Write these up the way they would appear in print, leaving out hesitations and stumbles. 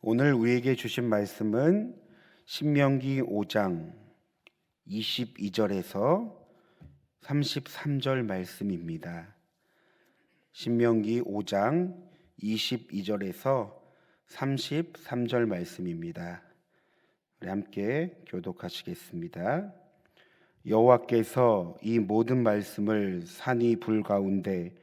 오늘 우리에게 주신 말씀은 신명기 5장 22절에서 33절 말씀입니다. 신명기 5장 22절에서 33절 말씀입니다. 우리 함께 교독하시겠습니다. 여호와께서 이 모든 말씀을 산이 불 가운데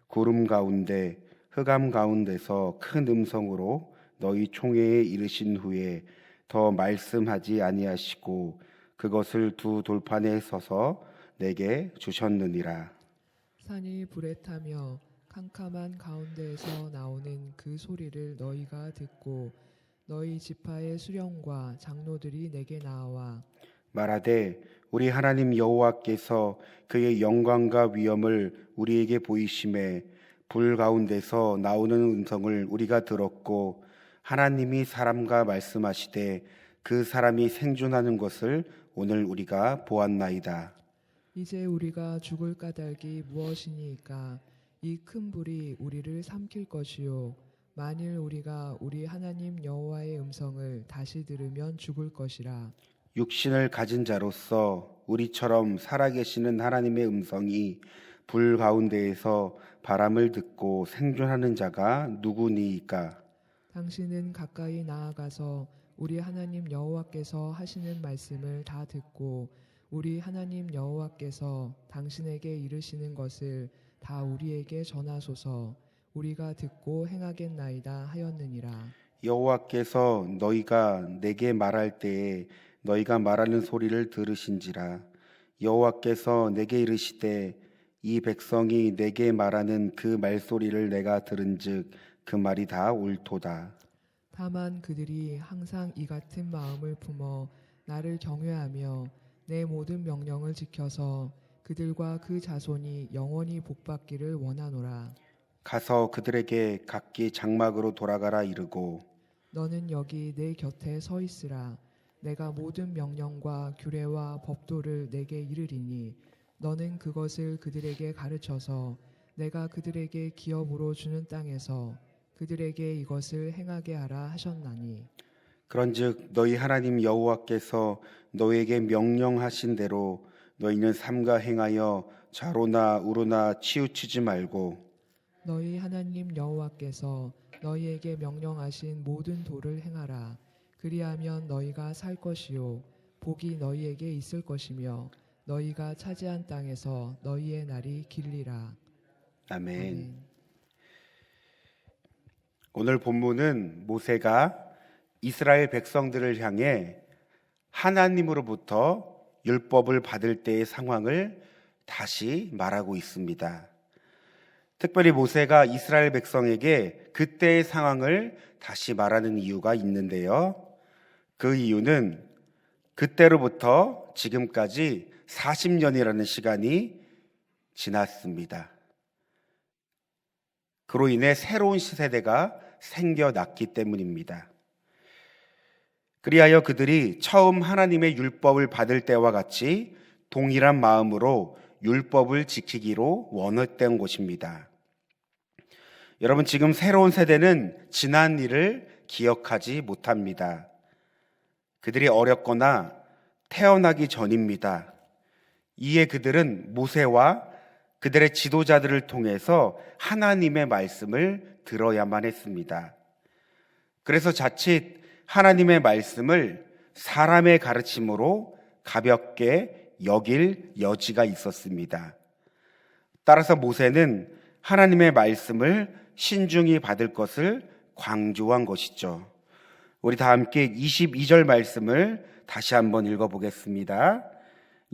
구름 가운데 흑암 가운데서 큰 음성으로 너희 총회에 이르신 후에 더 말씀하지 아니하시고 그것을 두 돌판에 서서 내게 주셨느니라. 산이 불에 타며 캄캄한 가운데에서 나오는 그 소리를 너희가 듣고 너희 지파의 수령과 장로들이 내게 나와 말하되 우리 하나님 여호와께서 그의 영광과 위엄을 우리에게 보이심에 불 가운데서 나오는 음성을 우리가 들었고 하나님이 사람과 말씀하시되 그 사람이 생존하는 것을 오늘 우리가 보았나이다. 이제 우리가 죽을 까닭이 무엇이니까 이 큰 불이 우리를 삼킬 것이요 만일 우리가 우리 하나님 여호와의 음성을 다시 들으면 죽을 것이라. 육신을 가진 자로서 우리처럼 살아계시는 하나님의 음성이 불 가운데에서 바람을 듣고 생존하는 자가 누구니이까? 당신은 가까이 나아가서 우리 하나님 여호와께서 하시는 말씀을 다 듣고 우리 하나님 여호와께서 당신에게 이르시는 것을 다 우리에게 전하소서. 우리가 듣고 행하겠나이다 하였느니라. 여호와께서 너희가 내게 말할 때에 너희가 말하는 소리를 들으신지라. 여호와께서 내게 이르시되 이 백성이 내게 말하는 그 말소리를 내가 들은즉 그 말이 다 옳도다. 다만 그들이 항상 이 같은 마음을 품어 나를 경외하며 내 모든 명령을 지켜서 그들과 그 자손이 영원히 복받기를 원하노라. 가서 그들에게 각기 장막으로 돌아가라 이르고 너는 여기 내 곁에 서 있으라. 내가 모든 명령과 규례와 법도를 내게 이르리니 너는 그것을 그들에게 가르쳐서 내가 그들에게 기업으로 주는 땅에서 그들에게 이것을 행하게 하라 하셨나니 그런즉 너희 하나님 여호와께서 너희에게 명령하신 대로 너희는 삼가 행하여 좌로나 우로나 치우치지 말고 너희 하나님 여호와께서 너희에게 명령하신 모든 도를 행하라. 그리하면 너희가 살 것이요 복이 너희에게 있을 것이며 너희가 차지한 땅에서 너희의 날이 길리라. 아멘. 오늘 본문은 모세가 이스라엘 백성들을 향해 하나님으로부터 율법을 받을 때의 상황을 다시 말하고 있습니다. 특별히 모세가 이스라엘 백성에게 그때의 상황을 다시 말하는 이유가 있는데요. 그 이유는 그때로부터 지금까지 40년이라는 시간이 지났습니다. 그로 인해 새로운 시세대가 생겨났기 때문입니다. 그리하여 그들이 처음 하나님의 율법을 받을 때와 같이 동일한 마음으로 율법을 지키기로 원했던 것입니다. 여러분, 지금 새로운 세대는 지난 일을 기억하지 못합니다. 그들이 어렸거나 태어나기 전입니다. 이에 그들은 모세와 그들의 지도자들을 통해서 하나님의 말씀을 들어야만 했습니다. 그래서 자칫 하나님의 말씀을 사람의 가르침으로 가볍게 여길 여지가 있었습니다. 따라서 모세는 하나님의 말씀을 신중히 받을 것을 강조한 것이죠. 우리 다 함께 22절 말씀을 다시 한번 읽어보겠습니다.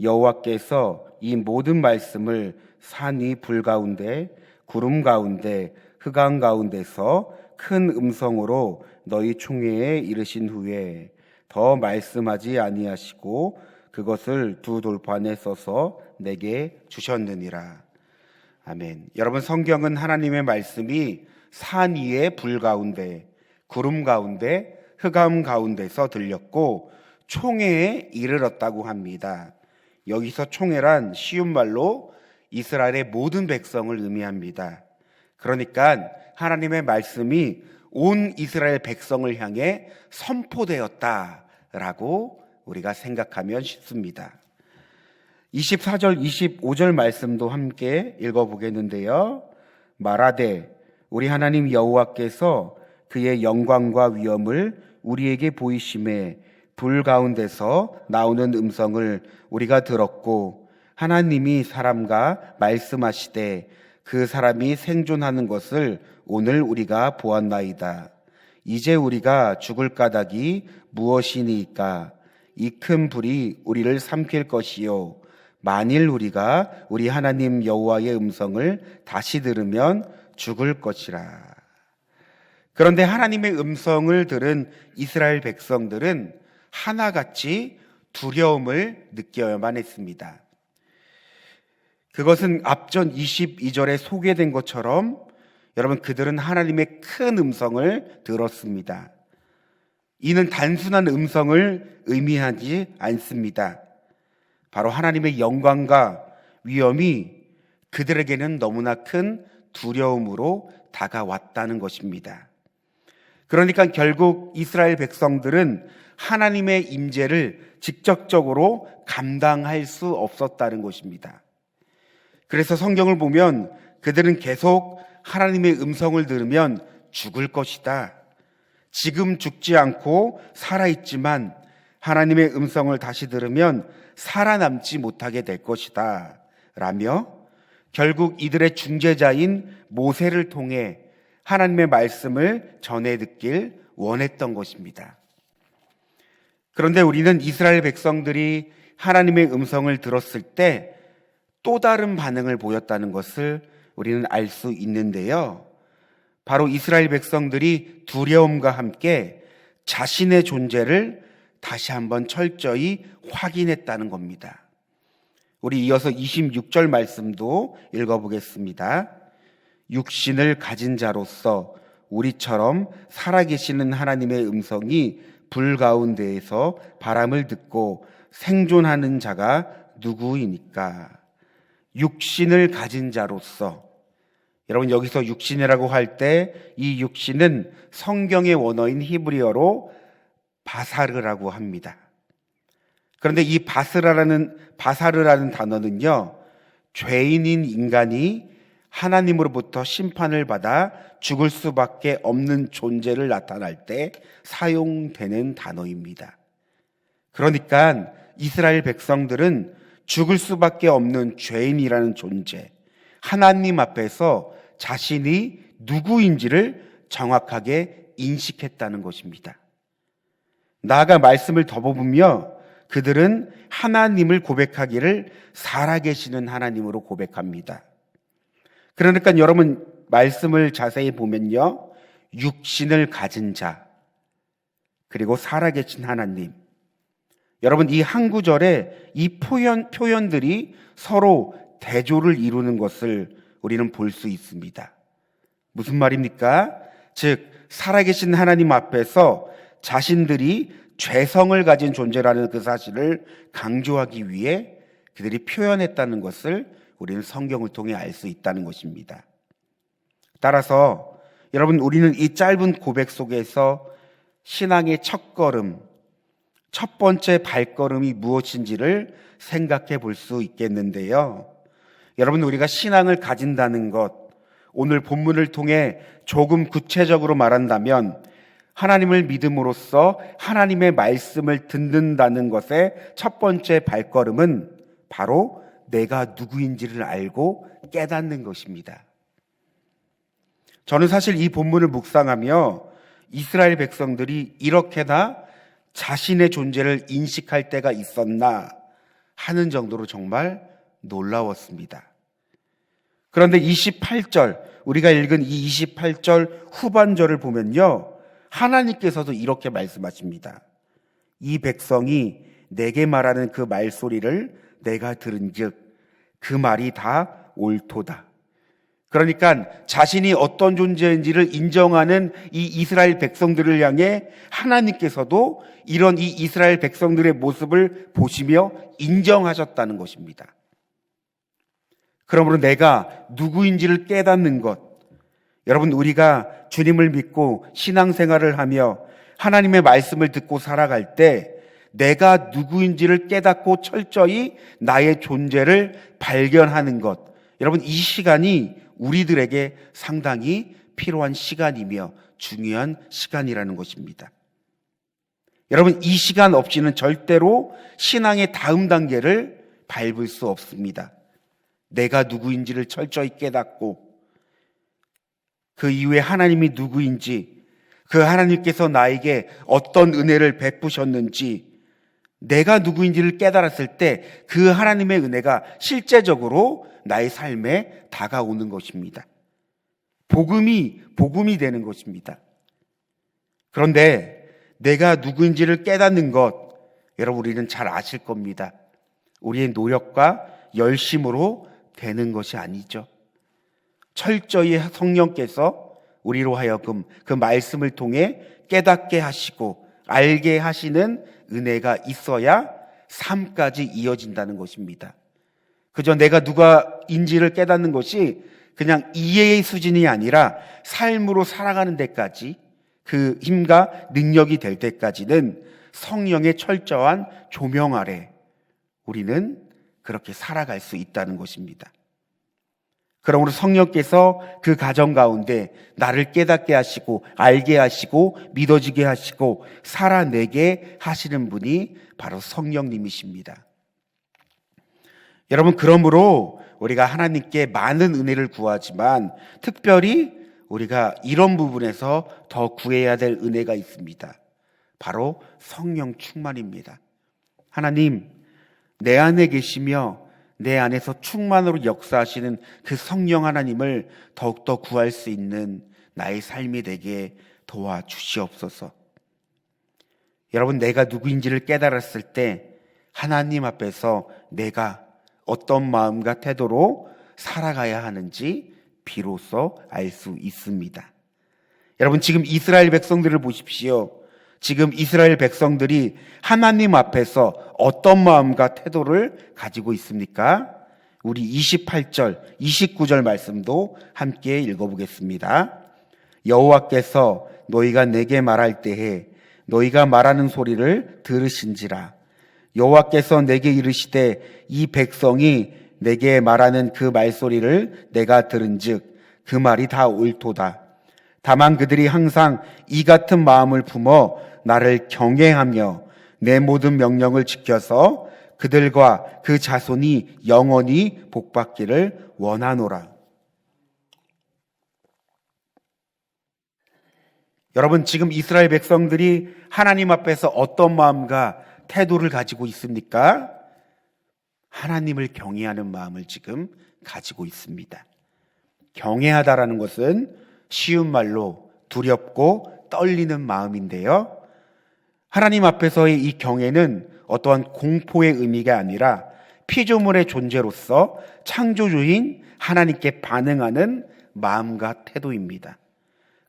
여호와께서 이 모든 말씀을 산 위 불 가운데 구름 가운데 흑암 가운데서 큰 음성으로 너희 총회에 이르신 후에 더 말씀하지 아니하시고 그것을 두 돌판에 써서 내게 주셨느니라. 아멘. 여러분, 성경은 하나님의 말씀이 산 위의 불 가운데 구름 가운데 흑암 가운데서 들렸고 총회에 이르렀다고 합니다. 여기서 총회란 쉬운 말로 이스라엘의 모든 백성을 의미합니다. 그러니까 하나님의 말씀이 온 이스라엘 백성을 향해 선포되었다라고 우리가 생각하면 쉽습니다. 24절, 25절 말씀도 함께 읽어보겠는데요. 말하되 우리 하나님 여호와께서 그의 영광과 위엄을 우리에게 보이심에 불 가운데서 나오는 음성을 우리가 들었고 하나님이 사람과 말씀하시되 그 사람이 생존하는 것을 오늘 우리가 보았나이다. 이제 우리가 죽을 까닭이 무엇이니까? 이 큰 불이 우리를 삼킬 것이요 만일 우리가 우리 하나님 여호와의 음성을 다시 들으면 죽을 것이라. 그런데 하나님의 음성을 들은 이스라엘 백성들은 하나같이 두려움을 느껴야만 했습니다. 그것은 앞전 22절에 소개된 것처럼 여러분 그들은 하나님의 큰 음성을 들었습니다. 이는 단순한 음성을 의미하지 않습니다. 바로 하나님의 영광과 위엄이 그들에게는 너무나 큰 두려움으로 다가왔다는 것입니다. 그러니까 결국 이스라엘 백성들은 하나님의 임재를 직접적으로 감당할 수 없었다는 것입니다. 그래서 성경을 보면 그들은 계속 하나님의 음성을 들으면 죽을 것이다. 지금 죽지 않고 살아있지만 하나님의 음성을 다시 들으면 살아남지 못하게 될 것이다. 라며 결국 이들의 중재자인 모세를 통해 하나님의 말씀을 전해 듣길 원했던 것입니다. 그런데 우리는 이스라엘 백성들이 하나님의 음성을 들었을 때 또 다른 반응을 보였다는 것을 우리는 알 수 있는데요. 바로 이스라엘 백성들이 두려움과 함께 자신의 존재를 다시 한번 철저히 확인했다는 겁니다. 우리 이어서 26절 말씀도 읽어보겠습니다. 육신을 가진 자로서 우리처럼 살아계시는 하나님의 음성이 불 가운데에서 바람을 듣고 생존하는 자가 누구이니까? 육신을 가진 자로서, 여러분 여기서 육신이라고 할 때 이 육신은 성경의 원어인 히브리어로 바사르라고 합니다. 그런데 이 바사르라는 단어는요, 죄인인 인간이 하나님으로부터 심판을 받아 죽을 수밖에 없는 존재를 나타날 때 사용되는 단어입니다. 그러니까 이스라엘 백성들은 죽을 수밖에 없는 죄인이라는 존재, 하나님 앞에서 자신이 누구인지를 정확하게 인식했다는 것입니다. 나아가 말씀을 더 보며 그들은 하나님을 고백하기를 살아계시는 하나님으로 고백합니다. 그러니까 여러분 말씀을 자세히 보면요, 육신을 가진 자, 그리고 살아계신 하나님, 여러분 이 한 구절에 이 표현들이 서로 대조를 이루는 것을 우리는 볼 수 있습니다. 무슨 말입니까? 즉 살아계신 하나님 앞에서 자신들이 죄성을 가진 존재라는 그 사실을 강조하기 위해 그들이 표현했다는 것을 우리는 성경을 통해 알 수 있다는 것입니다. 따라서 여러분 우리는 이 짧은 고백 속에서 신앙의 첫걸음, 첫 번째 발걸음이 무엇인지를 생각해 볼 수 있겠는데요. 여러분 우리가 신앙을 가진다는 것, 오늘 본문을 통해 조금 구체적으로 말한다면 하나님을 믿음으로써 하나님의 말씀을 듣는다는 것의 첫 번째 발걸음은 바로 내가 누구인지를 알고 깨닫는 것입니다. 저는 사실 이 본문을 묵상하며 이스라엘 백성들이 이렇게나 자신의 존재를 인식할 때가 있었나 하는 정도로 정말 놀라웠습니다. 그런데 28절, 우리가 읽은 이 28절 후반절을 보면요, 하나님께서도 이렇게 말씀하십니다. 이 백성이 내게 말하는 그 말소리를 내가 들은즉 그 말이 다 옳도다. 그러니까 자신이 어떤 존재인지를 인정하는 이 이스라엘 백성들을 향해 하나님께서도 이런 이 이스라엘 백성들의 모습을 보시며 인정하셨다는 것입니다. 그러므로 내가 누구인지를 깨닫는 것, 여러분, 우리가 주님을 믿고 신앙생활을 하며 하나님의 말씀을 듣고 살아갈 때 내가 누구인지를 깨닫고 철저히 나의 존재를 발견하는 것, 여러분, 이 시간이 우리들에게 상당히 필요한 시간이며 중요한 시간이라는 것입니다. 여러분, 이 시간 없이는 절대로 신앙의 다음 단계를 밟을 수 없습니다. 내가 누구인지를 철저히 깨닫고 그 이후에 하나님이 누구인지, 그 하나님께서 나에게 어떤 은혜를 베푸셨는지, 내가 누구인지를 깨달았을 때 그 하나님의 은혜가 실제적으로 나의 삶에 다가오는 것입니다. 복음이 되는 것입니다. 그런데 내가 누구인지를 깨닫는 것, 여러분, 우리는 잘 아실 겁니다. 우리의 노력과 열심으로 되는 것이 아니죠. 철저히 성령께서 우리로 하여금 그 말씀을 통해 깨닫게 하시고 알게 하시는 은혜가 있어야 삶까지 이어진다는 것입니다. 그저 내가 누가인지를 깨닫는 것이 그냥 이해의 수준이 아니라 삶으로 살아가는 데까지, 그 힘과 능력이 될 때까지는 성령의 철저한 조명 아래 우리는 그렇게 살아갈 수 있다는 것입니다. 그러므로 성령께서 그 가정 가운데 나를 깨닫게 하시고 알게 하시고 믿어지게 하시고 살아내게 하시는 분이 바로 성령님이십니다. 여러분, 그러므로 우리가 하나님께 많은 은혜를 구하지만 특별히 우리가 이런 부분에서 더 구해야 될 은혜가 있습니다. 바로 성령 충만입니다. 하나님, 내 안에 계시며 내 안에서 충만으로 역사하시는 그 성령 하나님을 더욱더 구할 수 있는 나의 삶이 되게 도와주시옵소서. 여러분, 내가 누구인지를 깨달았을 때 하나님 앞에서 내가 어떤 마음과 태도로 살아가야 하는지 비로소 알 수 있습니다. 여러분, 지금 이스라엘 백성들을 보십시오. 지금 이스라엘 백성들이 하나님 앞에서 어떤 마음과 태도를 가지고 있습니까? 우리 28절, 29절 말씀도 함께 읽어보겠습니다. 여호와께서 너희가 내게 말할 때에 너희가 말하는 소리를 들으신지라. 여호와께서 내게 이르시되 이 백성이 내게 말하는 그 말소리를 내가 들은즉 그 말이 다 옳도다. 다만 그들이 항상 이 같은 마음을 품어 나를 경외하며 내 모든 명령을 지켜서 그들과 그 자손이 영원히 복받기를 원하노라. 여러분, 지금 이스라엘 백성들이 하나님 앞에서 어떤 마음과 태도를 가지고 있습니까? 하나님을 경외하는 마음을 지금 가지고 있습니다. 경외하다라는 것은 쉬운 말로 두렵고 떨리는 마음인데요. 하나님 앞에서의 이 경외는 어떠한 공포의 의미가 아니라 피조물의 존재로서 창조주인 하나님께 반응하는 마음과 태도입니다.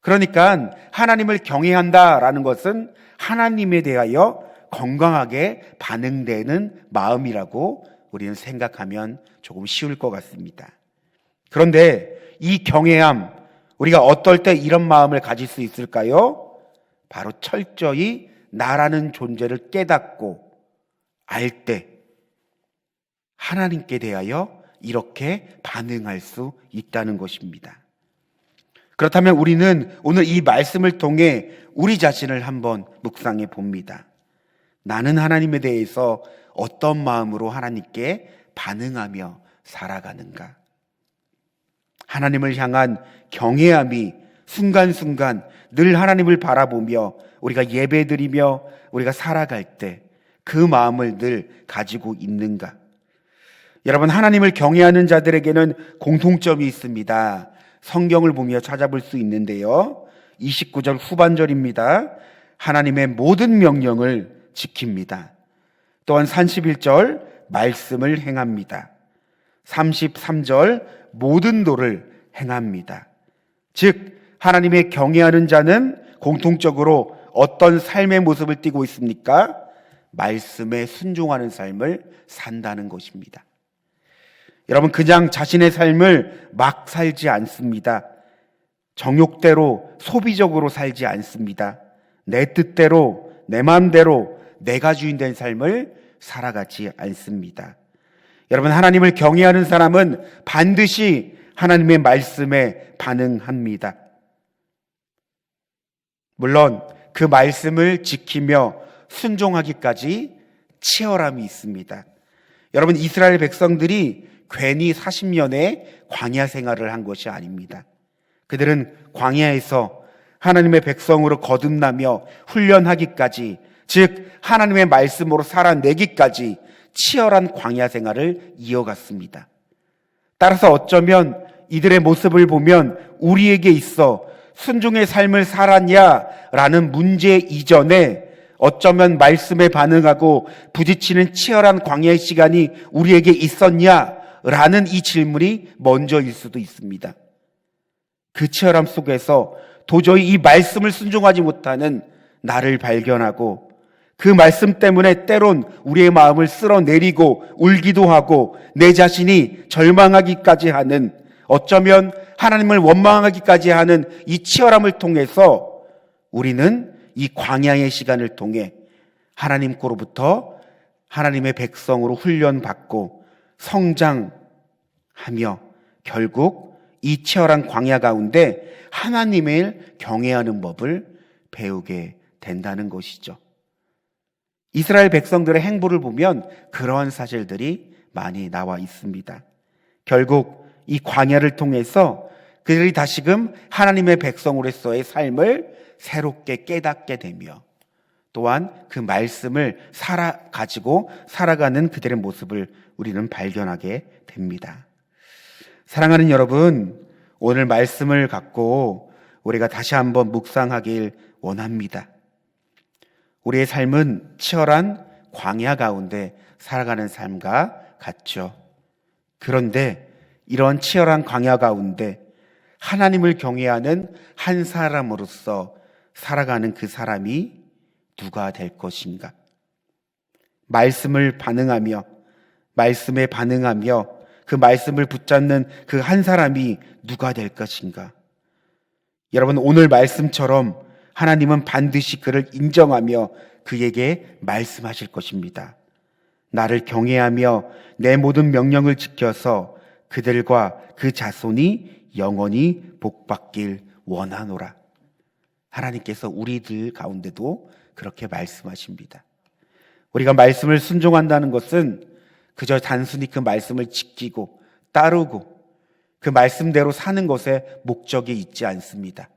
그러니까 하나님을 경외한다라는 것은 하나님에 대하여 건강하게 반응되는 마음이라고 우리는 생각하면 조금 쉬울 것 같습니다. 그런데 이 경외함, 우리가 어떨 때 이런 마음을 가질 수 있을까요? 바로 철저히 나라는 존재를 깨닫고 알 때 하나님께 대하여 이렇게 반응할 수 있다는 것입니다. 그렇다면 우리는 오늘 이 말씀을 통해 우리 자신을 한번 묵상해 봅니다. 나는 하나님에 대해서 어떤 마음으로 하나님께 반응하며 살아가는가? 하나님을 향한 경외함이 순간순간 늘 하나님을 바라보며 우리가 예배드리며 우리가 살아갈 때 그 마음을 늘 가지고 있는가? 여러분, 하나님을 경외하는 자들에게는 공통점이 있습니다. 성경을 보며 찾아볼 수 있는데요. 29절 후반절입니다. 하나님의 모든 명령을 지킵니다. 또한 31절 말씀을 행합니다. 33절 모든 도를 행합니다. 즉 하나님의 경외하는 자는 공통적으로 어떤 삶의 모습을 띠고 있습니까? 말씀에 순종하는 삶을 산다는 것입니다. 여러분, 그냥 자신의 삶을 막 살지 않습니다. 정욕대로 소비적으로 살지 않습니다. 내 뜻대로, 내 마음대로 내가 주인 된 삶을 살아가지 않습니다. 여러분, 하나님을 경외하는 사람은 반드시 하나님의 말씀에 반응합니다. 물론 그 말씀을 지키며 순종하기까지 치열함이 있습니다. 여러분, 이스라엘 백성들이 괜히 40년의 광야 생활을 한 것이 아닙니다. 그들은 광야에서 하나님의 백성으로 거듭나며 훈련하기까지, 즉 하나님의 말씀으로 살아내기까지 치열한 광야 생활을 이어갔습니다. 따라서 어쩌면 이들의 모습을 보면 우리에게 있어 순종의 삶을 살았냐라는 문제 이전에 어쩌면 말씀에 반응하고 부딪히는 치열한 광야의 시간이 우리에게 있었냐라는 이 질문이 먼저일 수도 있습니다. 그 치열함 속에서 도저히 이 말씀을 순종하지 못하는 나를 발견하고, 그 말씀 때문에 때론 우리의 마음을 쓸어내리고 울기도 하고 내 자신이 절망하기까지 하는, 어쩌면 하나님을 원망하기까지 하는 이 치열함을 통해서 우리는 이 광야의 시간을 통해 하나님께로부터 하나님의 백성으로 훈련받고 성장하며 결국 이 치열한 광야 가운데 하나님을 경외하는 법을 배우게 된다는 것이죠. 이스라엘 백성들의 행보를 보면 그러한 사실들이 많이 나와 있습니다. 결국 이 광야를 통해서 그들이 다시금 하나님의 백성으로서의 삶을 새롭게 깨닫게 되며, 또한 그 말씀을 가지고 살아가는 그들의 모습을 우리는 발견하게 됩니다. 사랑하는 여러분, 오늘 말씀을 갖고 우리가 다시 한번 묵상하길 원합니다. 우리의 삶은 치열한 광야 가운데 살아가는 삶과 같죠. 그런데 이런 치열한 광야 가운데 하나님을 경외하는 한 사람으로서 살아가는 그 사람이 누가 될 것인가? 말씀을 반응하며, 말씀에 반응하며 그 말씀을 붙잡는 그 한 사람이 누가 될 것인가? 여러분, 오늘 말씀처럼 하나님은 반드시 그를 인정하며 그에게 말씀하실 것입니다. 나를 경외하며 내 모든 명령을 지켜서 그들과 그 자손이 영원히 복받길 원하노라. 하나님께서 우리들 가운데도 그렇게 말씀하십니다. 우리가 말씀을 순종한다는 것은 그저 단순히 그 말씀을 지키고 따르고 그 말씀대로 사는 것에 목적이 있지 않습니다.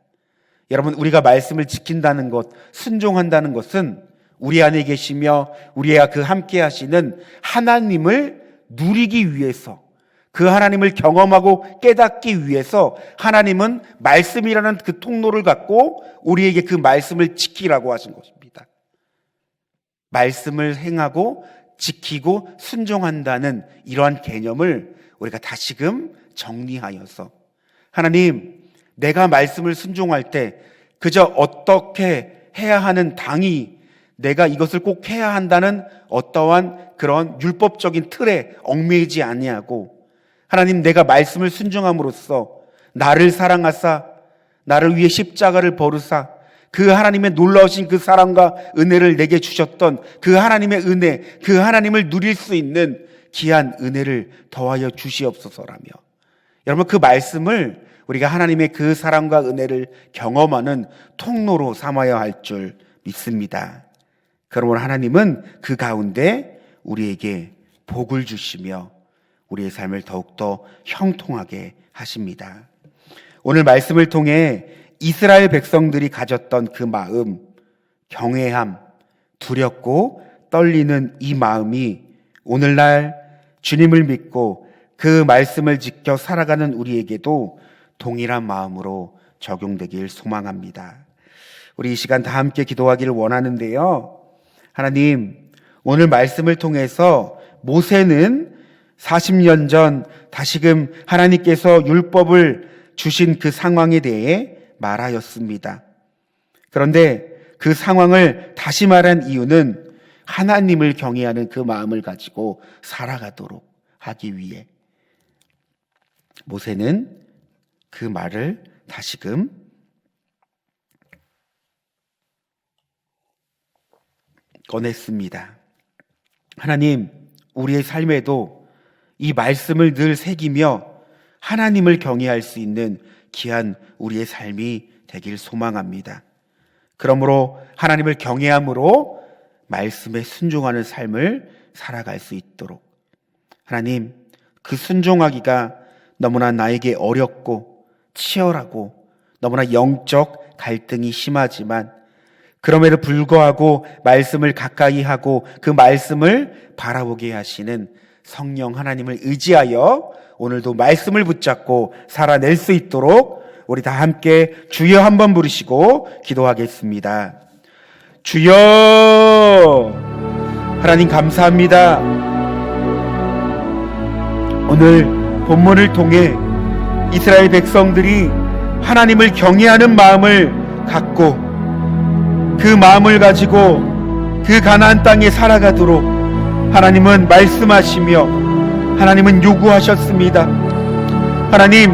여러분, 우리가 말씀을 지킨다는 것, 순종한다는 것은 우리 안에 계시며 우리와 그 함께 하시는 하나님을 누리기 위해서, 그 하나님을 경험하고 깨닫기 위해서 하나님은 말씀이라는 그 통로를 갖고 우리에게 그 말씀을 지키라고 하신 것입니다. 말씀을 행하고 지키고 순종한다는 이러한 개념을 우리가 다시금 정리하여서, 하나님, 내가 말씀을 순종할 때 그저 어떻게 해야 하는 당이, 내가 이것을 꼭 해야 한다는 어떠한 그런 율법적인 틀에 얽매이지 아니하고, 하나님, 내가 말씀을 순종함으로써 나를 사랑하사 나를 위해 십자가를 버르사 그 하나님의 놀라우신 그 사랑과 은혜를 내게 주셨던 그 하나님의 은혜, 그 하나님을 누릴 수 있는 귀한 은혜를 더하여 주시옵소서라며, 여러분, 그 말씀을 우리가 하나님의 그 사랑과 은혜를 경험하는 통로로 삼아야 할 줄 믿습니다. 그러므로 하나님은 그 가운데 우리에게 복을 주시며 우리의 삶을 더욱더 형통하게 하십니다. 오늘 말씀을 통해 이스라엘 백성들이 가졌던 그 마음, 경외함, 두렵고 떨리는 이 마음이 오늘날 주님을 믿고 그 말씀을 지켜 살아가는 우리에게도 동일한 마음으로 적용되길 소망합니다. 우리 이 시간 다 함께 기도하기를 원하는데요. 하나님, 오늘 말씀을 통해서 모세는 40년 전 다시금 하나님께서 율법을 주신 그 상황에 대해 말하였습니다. 그런데 그 상황을 다시 말한 이유는 하나님을 경외하는 그 마음을 가지고 살아가도록 하기 위해 모세는 그 말을 다시금 꺼냈습니다. 하나님, 우리의 삶에도 이 말씀을 늘 새기며 하나님을 경외할 수 있는 귀한 우리의 삶이 되길 소망합니다. 그러므로 하나님을 경외함으로 말씀에 순종하는 삶을 살아갈 수 있도록 하나님, 그 순종하기가 너무나 나에게 어렵고 치열하고 너무나 영적 갈등이 심하지만 그럼에도 불구하고 말씀을 가까이 하고 그 말씀을 바라보게 하시는 성령 하나님을 의지하여 오늘도 말씀을 붙잡고 살아낼 수 있도록 우리 다 함께 주여 한번 부르시고 기도하겠습니다. 주여! 하나님 감사합니다. 오늘 본문을 통해 이스라엘 백성들이 하나님을 경외하는 마음을 갖고 그 마음을 가지고 그 가나안 땅에 살아가도록 하나님은 말씀하시며 하나님은 요구하셨습니다. 하나님,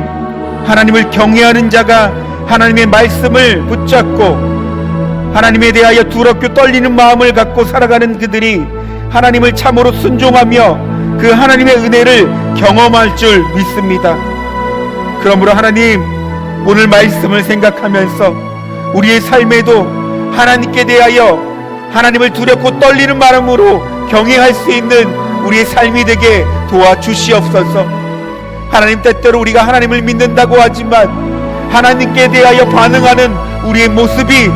하나님을 경외하는 자가 하나님의 말씀을 붙잡고 하나님에 대하여 두렵고 떨리는 마음을 갖고 살아가는 그들이 하나님을 참으로 순종하며 그 하나님의 은혜를 경험할 줄 믿습니다. 그러므로 하나님, 오늘 말씀을 생각하면서 우리의 삶에도 하나님께 대하여 하나님을 두렵고 떨리는 마음으로 경외할 수 있는 우리의 삶이 되게 도와주시옵소서. 하나님, 때때로 우리가 하나님을 믿는다고 하지만 하나님께 대하여 반응하는 우리의 모습이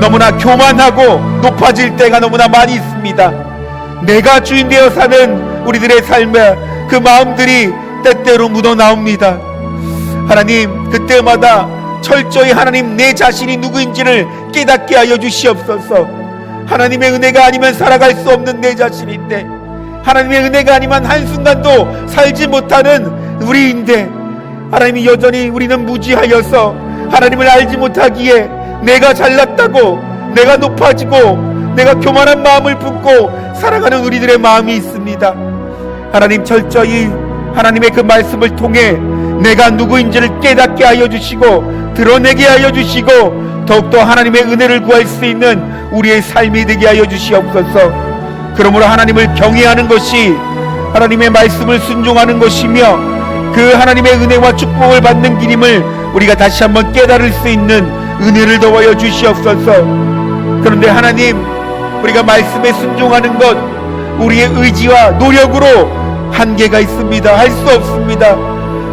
너무나 교만하고 높아질 때가 너무나 많이 있습니다. 내가 주인 되어 사는 우리들의 삶에 그 마음들이 때때로 묻어나옵니다. 하나님, 그때마다 철저히 하나님 내 자신이 누구인지를 깨닫게 하여 주시옵소서. 하나님의 은혜가 아니면 살아갈 수 없는 내 자신인데, 하나님의 은혜가 아니면 한순간도 살지 못하는 우리인데, 하나님이 여전히 우리는 무지하여서 하나님을 알지 못하기에 내가 잘났다고, 내가 높아지고 내가 교만한 마음을 품고 살아가는 우리들의 마음이 있습니다. 하나님, 철저히 하나님의 그 말씀을 통해 내가 누구인지를 깨닫게 하여 주시고 드러내게 하여 주시고 더욱더 하나님의 은혜를 구할 수 있는 우리의 삶이 되게 하여 주시옵소서. 그러므로 하나님을 경외하는 것이 하나님의 말씀을 순종하는 것이며 그 하나님의 은혜와 축복을 받는 길임을 우리가 다시 한번 깨달을 수 있는 은혜를 더하여 주시옵소서. 그런데 하나님, 우리가 말씀에 순종하는 것, 우리의 의지와 노력으로 한계가 있습니다. 할 수 없습니다.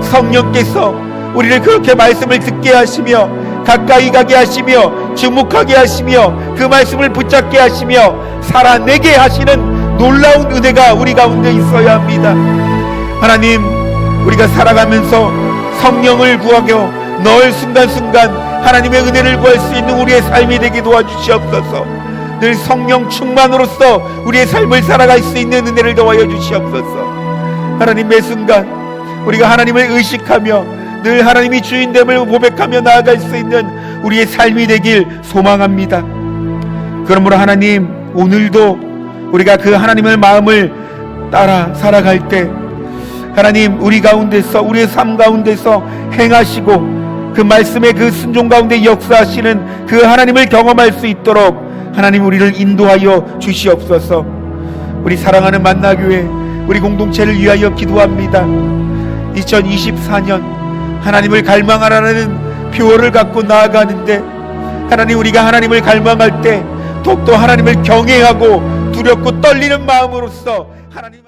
성령께서 우리를 그렇게 말씀을 듣게 하시며 가까이 가게 하시며 주목하게 하시며 그 말씀을 붙잡게 하시며 살아내게 하시는 놀라운 은혜가 우리 가운데 있어야 합니다. 하나님, 우리가 살아가면서 성령을 구하며 늘 순간순간 하나님의 은혜를 구할 수 있는 우리의 삶이 되게 도와주시옵소서. 늘 성령 충만으로서 우리의 삶을 살아갈 수 있는 은혜를 더하여 주시옵소서. 하나님, 매 순간 우리가 하나님을 의식하며 늘 하나님이 주인됨을 고백하며 나아갈 수 있는 우리의 삶이 되길 소망합니다. 그러므로 하나님, 오늘도 우리가 그 하나님의 마음을 따라 살아갈 때 하나님, 우리 가운데서, 우리의 삶 가운데서 행하시고 그 말씀의 그 순종 가운데 역사하시는 그 하나님을 경험할 수 있도록 하나님, 우리를 인도하여 주시옵소서. 우리 사랑하는 만나교회, 우리 공동체를 위하여 기도합니다. 2024년 하나님을 갈망하라는 표어를 갖고 나아가는데, 하나님, 우리가 하나님을 갈망할 때 더욱더 하나님을 경외하고 두렵고 떨리는 마음으로써 하나님